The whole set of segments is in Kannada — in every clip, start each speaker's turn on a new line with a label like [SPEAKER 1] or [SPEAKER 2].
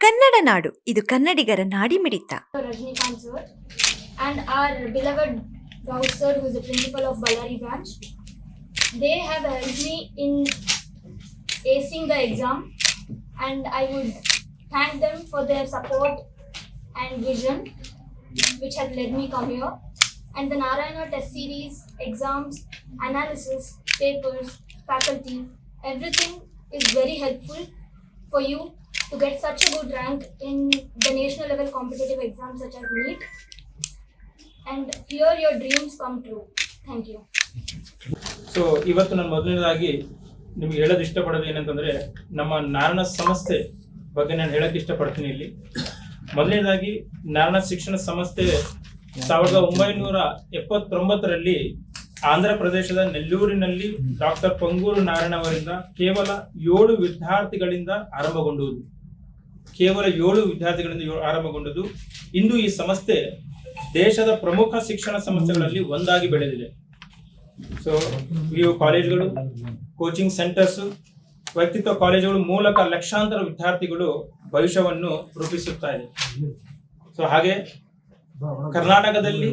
[SPEAKER 1] ಕನ್ನಡ ನಾಡು, ಇದು ಕನ್ನಡಿಗರ ನಾಡಿಮಿಡಿತ.
[SPEAKER 2] Rajnikant sir and our beloved Rao sir, who is the principal of Ballari branch. They have helped me in acing the exam, and I would thank them for their support and vision which had led me come here. And the Narayana test series, exams, analysis, papers, faculty, everything is very helpful for you to get such a good rank in the national level competitive exams such as NEET, and here your dreams come true. Thank you.
[SPEAKER 3] So ಇವತ್ತು ನಾನು ಮೊದಲನೇದಾಗಿ ನಿಮ್ಗೆ ಹೇಳೋದು ಇಷ್ಟಪಡೋದು ಏನಂತಂದ್ರೆ, ನಮ್ಮ ನಾರಾಯಣ ಸಂಸ್ಥೆ ಬಗ್ಗೆ ನಾನು ಹೇಳಕ್ ಇಷ್ಟಪಡ್ತೀನಿ. ಇಲ್ಲಿ ಮೊದಲನೇದಾಗಿ ನಾರಾಯಣ ಶಿಕ್ಷಣ ಸಂಸ್ಥೆ 1979ರಲ್ಲಿ ಆಂಧ್ರ ಪ್ರದೇಶದ ನೆಲ್ಲೂರಿನಲ್ಲಿ ಡಾಕ್ಟರ್ ಪಂಗೂರು ನಾರಾಯಣ ಅವರಿಂದ ಕೇವಲ 7 ವಿದ್ಯಾರ್ಥಿಗಳಿಂದ ಆರಂಭಗೊಂಡುವುದು. ಇಂದು ಈ ಸಂಸ್ಥೆ ದೇಶದ ಪ್ರಮುಖ ಶಿಕ್ಷಣ ಸಂಸ್ಥೆಗಳಲ್ಲಿ ಒಂದಾಗಿ ಬೆಳೆದಿದೆ. ಸೊ ಇವು ಕಾಲೇಜುಗಳು, ಕೋಚಿಂಗ್ ಸೆಂಟರ್ಸ್, ವ್ಯಕ್ತಿತ್ವ ಕಾಲೇಜುಗಳು ಮೂಲಕ ಲಕ್ಷಾಂತರ ವಿದ್ಯಾರ್ಥಿಗಳು ಭವಿಷ್ಯವನ್ನು ರೂಪಿಸುತ್ತಾ ಇದೆ. ಸೊ ಹಾಗೆ ಕರ್ನಾಟಕದಲ್ಲಿ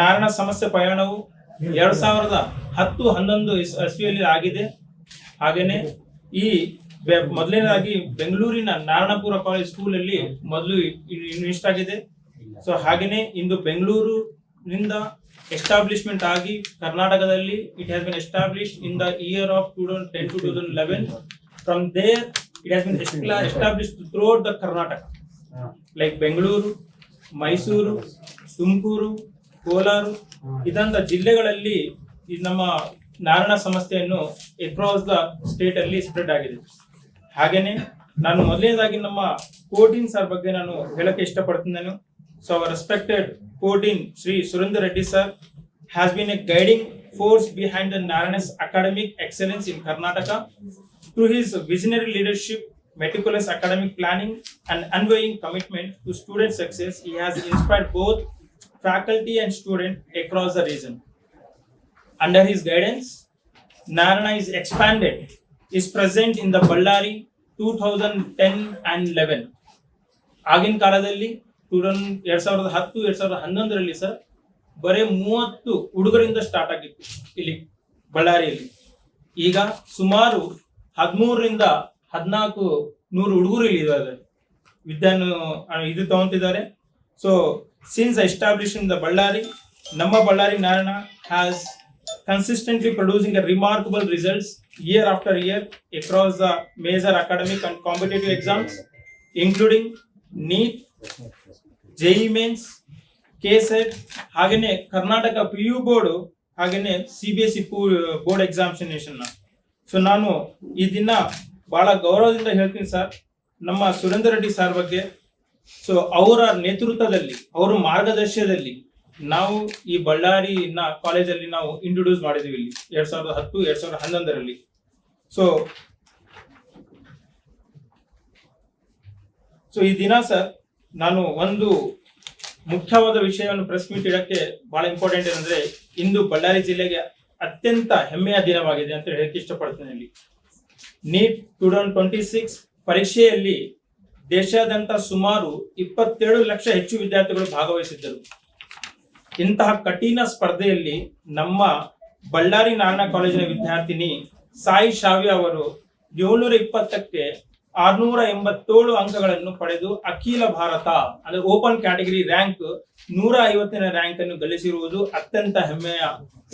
[SPEAKER 3] ನಾರಾಯಣ ಸಂಸ್ಥೆ ಪಯಣವು 2010-11 ಇಸ್ವಿಯಲ್ಲಿ ಆಗಿದೆ. ಹಾಗೇನೆ ಈ ಮೊದಲನೇದಾಗಿ ಬೆಂಗಳೂರಿನ ನಾರಾಯಣಪುರ ಕಾಲೇಜ್ ಸ್ಕೂಲಲ್ಲಿ ಮೊದಲು ಇನ್ವೆಸ್ಟ್ ಆಗಿದೆ. ಸೊ ಹಾಗೇನೆ ಇಂದು ಬೆಂಗಳೂರಿನಿಂದ ಎಸ್ಟಾಬ್ಲಿಷ್ಮೆಂಟ್ ಆಗಿ ಕರ್ನಾಟಕದಲ್ಲಿ it has been established in the year of 2010 to 2011. From there it has been established throughout the Karnataka, like Bengaluru, Mysuru, Tumakuru, Kolar ಇದಂತ ಜಿಲ್ಲೆಗಳಲ್ಲಿ ನಮ್ಮ ನಾರಾಯಣ ಸಂಸ್ಥೆಯನ್ನು ಅಕ್ರಾಸ್ ದ ಸ್ಟೇಟ್ ಅಲ್ಲಿ ಸ್ಪ್ರೆಡ್ ಆಗಿದೆ. ಹಾಗೇನೆ ನಾನು ಮೊದಲನೇದಾಗಿ ನಮ್ಮ ಕೋಟೀನ್ ಸರ್ ಬಗ್ಗೆ ನಾನು ಹೇಳಕ್ಕೆ ಇಷ್ಟಪಡ್ತೀನಿ. ಸೊ ಅವರ್ ರೆಸ್ಪೆಕ್ಟೆಡ್ ಕೋಟೀನ್ Shri Surendra Reddy sir has been a guiding force behind the Narayana's academic excellence in Karnataka. Through his visionary leadership, meticulous academic planning, and unwavering commitment to student success, he has inspired both faculty and students across the region. Under his guidance, Narayana is expanded, is present in the Ballari 2010 and 11. ಆಗಿನ ಕಾಲದಲ್ಲಿ 2010-2011ರಲ್ಲಿ ಸರ್ ಬರೀ 30 ಹುಡುಗರಿಂದ ಸ್ಟಾರ್ಟ್ ಆಗಿತ್ತು ಇಲ್ಲಿ ಬಳ್ಳಾರಿಯಲ್ಲಿ. ಈಗ ಸುಮಾರು 1300-1400 ಹುಡುಗರು ಇಲ್ಲಿ ಇದ್ದಾರೆ, ಇದು ತಗೊಂತಿದ್ದಾರೆ. So since establishing the Ballari, ನಮ್ಮ Ballari Narayana has consistently producing a remarkable results year after year across the major academic and competitive exams, including NEET, JEE Mains, KSET, ಹಾಗೇನೆ ಕರ್ನಾಟಕ PU ಬೋರ್ಡ್, ಹಾಗೇನೆ CBSE ಬೋರ್ಡ್ ಎಕ್ಸಾಮಿನೇಷನ್. ಸೊ ನಾನು ಈ ದಿನ ಬಹಳ ಗೌರವದಿಂದ ಹೇಳ್ತೀನಿ ಸರ್ ನಮ್ಮ ಸುರೇಂದ್ರ ರೆಡ್ಡಿ ಸರ್ ಬಗ್ಗೆ. ಸೊ ಅವರ ನೇತೃತ್ವದಲ್ಲಿ, ಅವರ ಮಾರ್ಗದರ್ಶನದಲ್ಲಿ ನಾವು ಈ ಬಳ್ಳಾರಿ ಕಾಲೇಜಲ್ಲಿ ನಾವು ಇಂಟ್ರೊಡ್ಯೂಸ್ ಮಾಡಿದೀವಿ ಇಲ್ಲಿ 2010-2011ರಲ್ಲಿ. ಸೊ ಈ ದಿನ ಸರ್ ನಾನು ಒಂದು ಮುಖ್ಯವಾದ ವಿಷಯವನ್ನು ಪ್ರೆಸ್ ಮೀಟ್ ಇಡಕ್ಕೆ ಬಹಳ ಇಂಪಾರ್ಟೆಂಟ್ ಏನಂದ್ರೆ, ಇಂದು ಬಳ್ಳಾರಿ ಜಿಲ್ಲೆಗೆ ಅತ್ಯಂತ ಹೆಮ್ಮೆಯ ದಿನವಾಗಿದೆ ಅಂತ ಹೇಳಕ್ಕೆ ಇಷ್ಟಪಡ್ತೇನೆ. ಇಲ್ಲಿ ನೀಟ್ 2026 ಪರೀಕ್ಷೆಯಲ್ಲಿ ದೇಶಾದ್ಯಂತ ಸುಮಾರು 27 ಲಕ್ಷ ಹೆಚ್ಚು ವಿದ್ಯಾರ್ಥಿಗಳು ಭಾಗವಹಿಸಿದ್ದರು. ಇಂತಹ ಕಠಿಣ ಸ್ಪರ್ಧೆಯಲ್ಲಿ ನಮ್ಮ ಬಳ್ಳಾರಿ ನಾರಾಯಣ ಕಾಲೇಜಿನ ವಿದ್ಯಾರ್ಥಿನಿ ಸಾಯಿ ಶಾವ್ಯ ಅವರು 720ಕ್ಕೆ 687 ಅಂಕಗಳನ್ನು ಪಡೆದು ಅಖಿಲ ಭಾರತ ಅಂದ್ರೆ ಓಪನ್ ಕ್ಯಾಟಗರಿ ರ್ಯಾಂಕ್ 150ನೇ ರ್ಯಾಂಕ್ ಅನ್ನು ಗಳಿಸಿರುವುದು ಅತ್ಯಂತ ಹೆಮ್ಮೆಯ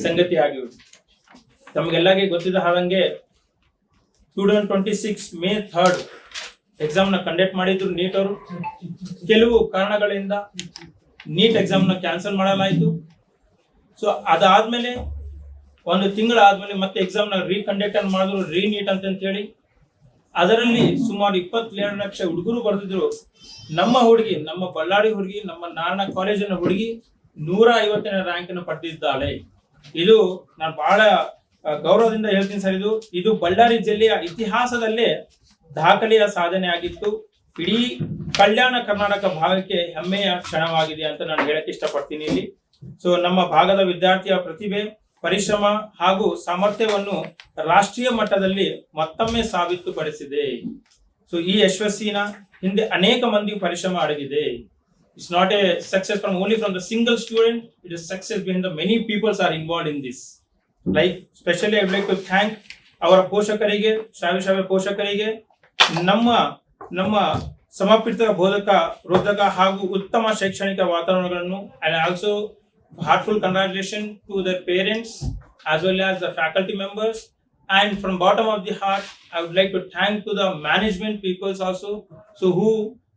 [SPEAKER 3] ಸಂಗತಿಯಾಗಿರುವುದು. ತಮಗೆಲ್ಲರಿಗೆ ಗೊತ್ತಿದ್ದ ಹಾಗೆ 2026 May 3rd ಎಕ್ಸಾಮ್ ನ ಕಂಡಕ್ಟ್ ಮಾಡಿದ್ರು ನೀಟ್ ಅವರು. ಕೆಲವು ಕಾರಣಗಳಿಂದ ನೀಟ್ ಎಕ್ಸಾಮ್ ನ ಕ್ಯಾನ್ಸಲ್ ಮಾಡಲಾಯಿತು. ಸೊ ಅದಾದ್ಮೇಲೆ ಒಂದು ತಿಂಗಳಾದ್ಮೇಲೆ ಮತ್ತೆ ಎಕ್ಸಾಮ್ ನ ರೀಕಂಡಕ್ಟ್ ಮಾಡಿದ್ರು, ರೀನೀಟ್ ಅಂತ ಹೇಳಿ. ಅದರಲ್ಲಿ ಸುಮಾರು 22 ಲಕ್ಷ ಹುಡುಗರು ಬರ್ತಿದ್ರು. ನಮ್ಮ ಹುಡುಗಿ, ನಮ್ಮ ಬಳ್ಳಾರಿ ಹುಡುಗಿ, ನಮ್ಮ ನಾರಾಯಣ ಕಾಲೇಜಿನ ಹುಡುಗಿ 150ನೇ ರ್ಯಾಂಕ್ ಅನ್ನು ಪಡೆದಿದ್ದಾಳೆ. ಇದು ನಾನು ಬಹಳ ಗೌರವದಿಂದ ಹೇಳ್ತೀನಿ ಸರ್. ಇದು ಬಳ್ಳಾರಿ ಜಿಲ್ಲೆಯ ಇತಿಹಾಸದಲ್ಲೇ ದಾಖಲೆಯ ಸಾಧನೆ ಆಗಿತ್ತು. ಇಡೀ ಕಲ್ಯಾಣ ಕರ್ನಾಟಕ ಭಾಗಕ್ಕೆ ಹೆಮ್ಮೆಯ ಕ್ಷಣವಾಗಿದೆ ಅಂತ ನಾನು ಹೇಳಕ್ಕೆ ಇಷ್ಟಪಡ್ತೀನಿ ಇಲ್ಲಿ. ಸೊ ನಮ್ಮ ಭಾಗದ ವಿದ್ಯಾರ್ಥಿಯ ಪ್ರತಿಭೆ, ಪರಿಶ್ರಮ ಹಾಗೂ ಸಾಮರ್ಥ್ಯವನ್ನು ರಾಷ್ಟ್ರೀಯ ಮಟ್ಟದಲ್ಲಿ ಮತ್ತೊಮ್ಮೆ ಸಾಬೀತುಪಡಿಸಿದೆ. ಸೊ ಈ ಯಶಸ್ಸಿನ ಹಿಂದೆ ಅನೇಕ ಮಂದಿ ಪರಿಶ್ರಮ ಅಡಗಿದೆ. It's not a success from only from the single student, it is success behind the many peoples are involved in this. Like especially I would like to thank ಅವರ ಪೋಷಕರಿಗೆ, ಶ್ರಾವ್ಯ ಪೋಷಕರಿಗೆ, ನಮ್ಮ ಸಮರ್ಪಿತ ಬೋಧಕ ವೃದ್ಧಕ ಹಾಗೂ ಉತ್ತಮ ಶೈಕ್ಷಣಿಕ ವಾತಾವರಣಗಳನ್ನು, and also heartful congratulations to their parents as well as the faculty members. And from bottom of the heart, I would like to thank to the management peoples also, so who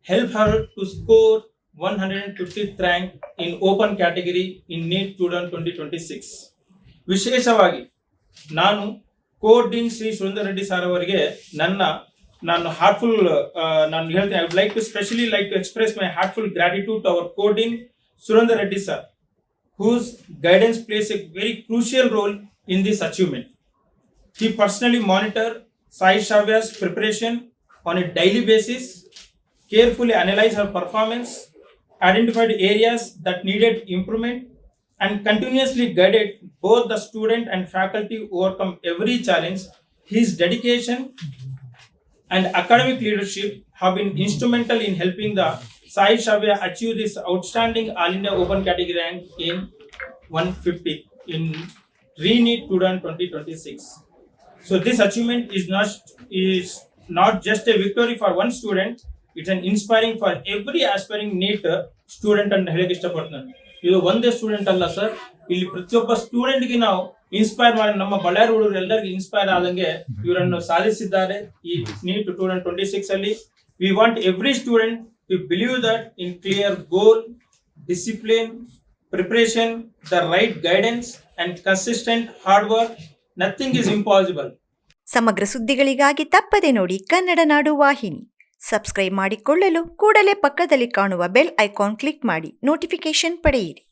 [SPEAKER 3] help her to score 150th rank in open category in NEET 2026. ವಿಶೇಷವಾಗಿ ನಾನು core dean Shri Surender Reddy sir ಅವರಿಗೆ ನಾನು ಹಾರ್ಟ್ಫುಲ್ ನಾನು ಹೇಳ್ತೇನೆ. I would like to specially like to express my heartful gratitude to our core dean Surender Reddy sir, whose guidance plays a very crucial role in this achievement. He personally monitored Sai Shravya's preparation on a daily basis, carefully analyzed her performance, identified areas that needed improvement, and continuously guided both the student and faculty overcome every challenge. His dedication and academic leadership have been instrumental in helping the Sai Shravya achieve this outstanding All India Open Category rank in 150 in NEET 2026. So this achievement is not just a victory for one student, it's an inspiring for every aspiring NEET student ಅಂತ ಹೇಳಕ್ಕೆ ಇಷ್ಟಪಡ್ತೀನಿ. ಇದು ಒಂದೇ ಸ್ಟೂಡೆಂಟ್ ಅಲ್ಲ ಸರ್, ಇಲ್ಲಿ ಪ್ರತಿಯೊಬ್ಬ ಸ್ಟೂಡೆಂಟ್ಗೆ ನಾವು ಇನ್ಸ್ಪೈರ್ ಮಾಡಿ, ನಮ್ಮ ಬಳ್ಳಾರಿ ಹುಡುಗರು ಎಲ್ಲರಿಗೂ ಇನ್ಸ್ಪೈರ್ ಆದಂಗೆ ಇವರನ್ನು ಸಾಧಿಸಿದ್ದಾರೆ ಈ NEET 2026 ಅಲ್ಲಿ. We want every student to believe that in clear goal, discipline, preparation, the right guidance and consistent hard work, nothing is impossible.
[SPEAKER 1] ಸಮಗ್ರ ಸುದ್ದಿಗಳಿಗಾಗಿ ತಪ್ಪದೆ ನೋಡಿ ಕನ್ನಡ ನಾಡು ವಾಹಿನಿ. ಸಬ್ಸ್ಕ್ರೈಬ್ ಮಾಡಿಕೊಳ್ಳಲು ಕೂಡಲೇ ಪಕ್ಕದಲ್ಲಿ ಕಾಣುವ ಬೆಲ್ ಐಕಾನ್ ಕ್ಲಿಕ್ ಮಾಡಿ ನೋಟಿಫಿಕೇಶನ್ ಪಡೆಯಿರಿ.